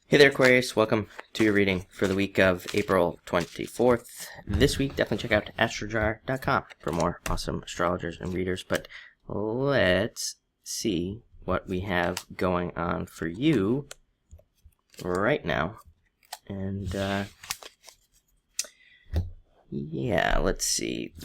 Hey there, Aquarius. Welcome to your reading for the week of April 24th. This week, definitely check out astrojar.com for more awesome astrologers and readers. But let's see what we have going on for you right now. And, yeah, let's see.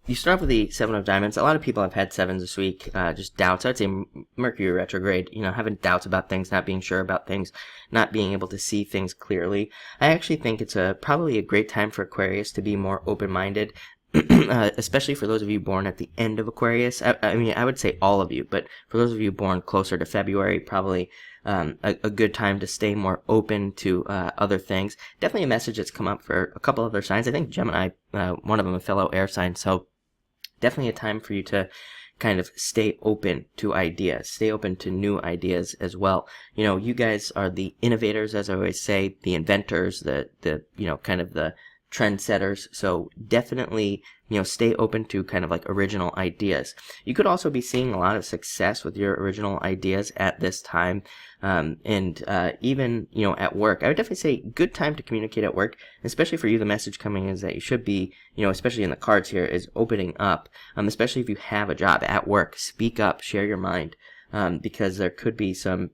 You start off with the Seven of Diamonds. A lot of people have had sevens this week, just doubts. I'd say Mercury retrograde, having doubts about things, not being sure about things, not being able to see things clearly. I actually think it's probably a great time for Aquarius to be more open-minded, especially for those of you born at the end of Aquarius. I would say all of you, but for those of you born closer to February, probably a good time to stay more open to other things. Definitely a message that's come up for a couple other signs. I think Gemini, one of them, a fellow air sign, so definitely a time for you to kind of stay open to ideas, stay open to new ideas as well. You guys are the innovators, as I always say, the inventors, the kind of the trendsetters. So definitely, stay open to kind of like original ideas. You could also be seeing a lot of success with your original ideas at this time. And even, at work, I would definitely say good time to communicate at work, especially for you. The message coming is that you should be, especially in the cards here, is opening up, especially if you have a job at work. Speak up, share your mind, because there could be some,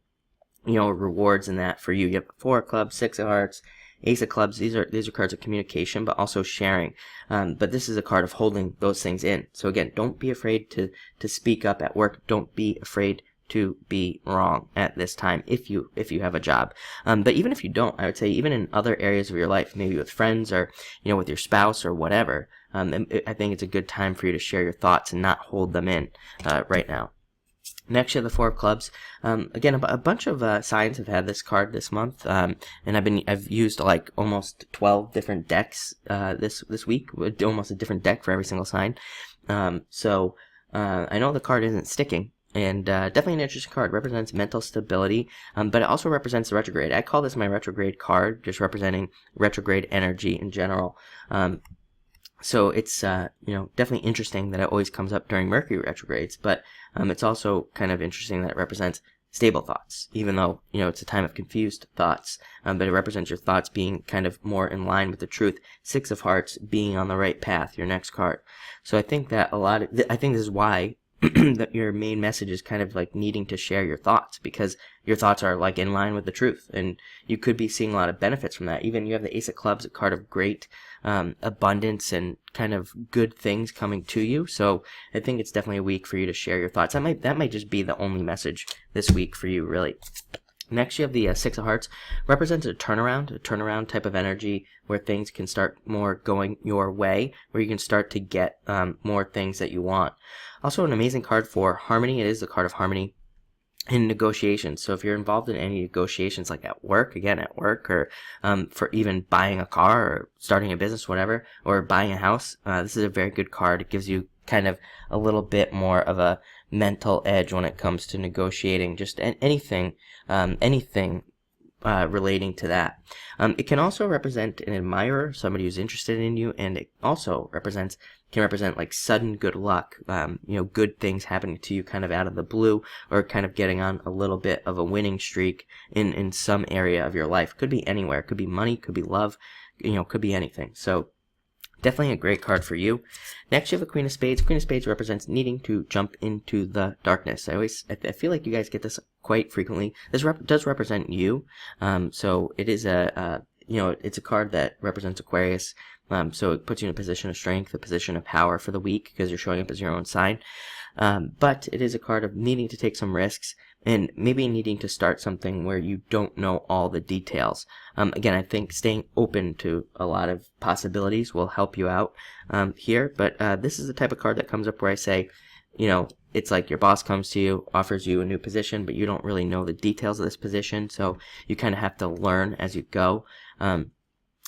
rewards in that for you. You have Four of Clubs, Six of Hearts, Ace of Clubs. These are cards of communication, but also sharing. But this is a card of holding those things in. So again, don't be afraid to speak up at work. Don't be afraid to be wrong at this time if you have a job. But even if you don't, I would say even in other areas of your life, maybe with friends or with your spouse or whatever, I think it's a good time for you to share your thoughts and not hold them in right now. Next, you have the Four of Clubs. Again, a bunch of signs have had this card this month, and I've used like almost 12 different decks this week, with almost a different deck for every single sign. So I know the card isn't sticking. And definitely an interesting card. Represents mental stability, but it also represents the retrograde. I call this my retrograde card, just representing retrograde energy in general. So it's definitely interesting that it always comes up during Mercury retrogrades, but it's also kind of interesting that it represents stable thoughts, even though it's a time of confused thoughts. But it represents your thoughts being kind of more in line with the truth. Six of Hearts being on the right path. Your next card. So I think that I think this is why that your main message is kind of like needing to share your thoughts, because your thoughts are like in line with the truth, and you could be seeing a lot of benefits from that. Even you have the Ace of Clubs, a card of great abundance and kind of good things coming to you. So I think it's definitely a week for you to share your thoughts. That might just be the only message this week for you, really. Next, you have the Six of Hearts. Represents a turnaround type of energy where things can start more going your way, where you can start to get more things that you want. Also, an amazing card for harmony. It is the card of harmony in negotiations. So if you're involved in any negotiations, like at work, or for even buying a car or starting a business, whatever, or buying a house, this is a very good card. It gives you kind of a little bit more of a mental edge when it comes to negotiating just anything relating to that. It can also represent an admirer, somebody who's interested in you, and it also can represent like sudden good luck, good things happening to you kind of out of the blue, or kind of getting on a little bit of a winning streak in some area of your life. Could be anywhere. Could be money, could be love, could be anything. So definitely a great card for you. Next, you have the Queen of Spades. Queen of Spades represents needing to jump into the darkness. I feel like you guys get this quite frequently. This does represent you. So it is it's a card that represents Aquarius. So it puts you in a position of strength, a position of power for the week, because you're showing up as your own sign. But it is a card of needing to take some risks, and maybe needing to start something where you don't know all the details. Again, I think staying open to a lot of possibilities will help you out here. But this is the type of card that comes up where I say, it's like your boss comes to you, offers you a new position, but you don't really know the details of this position, so you kind of have to learn as you go.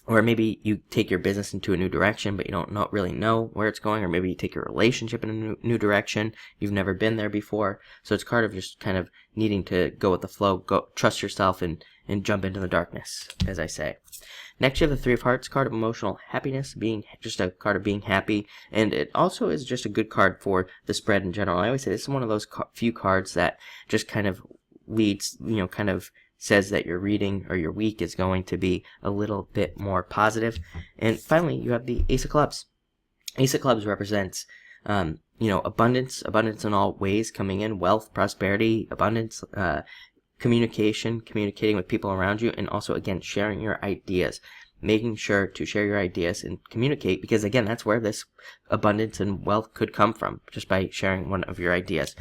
Or maybe you take your business into a new direction, but you don't really know where it's going. Or maybe you take your relationship in a new direction. You've never been there before. So it's part of just kind of needing to go with the flow, trust yourself, and jump into the darkness, as I say. Next, you have the Three of Hearts, card of emotional happiness, being just a card of being happy. And it also is just a good card for the spread in general. I always say this is one of those few cards that just kind of leads, kind of says that your reading or your week is going to be a little bit more positive. And finally, you have the Ace of Clubs. Ace of Clubs represents, abundance in all ways coming in, wealth, prosperity, abundance, communicating with people around you, and also, again, sharing your ideas. Making sure to share your ideas and communicate, because again, that's where this abundance and wealth could come from, just by sharing one of your ideas.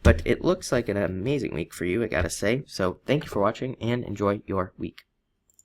But it looks like an amazing week for you, I gotta say. So thank you for watching and enjoy your week.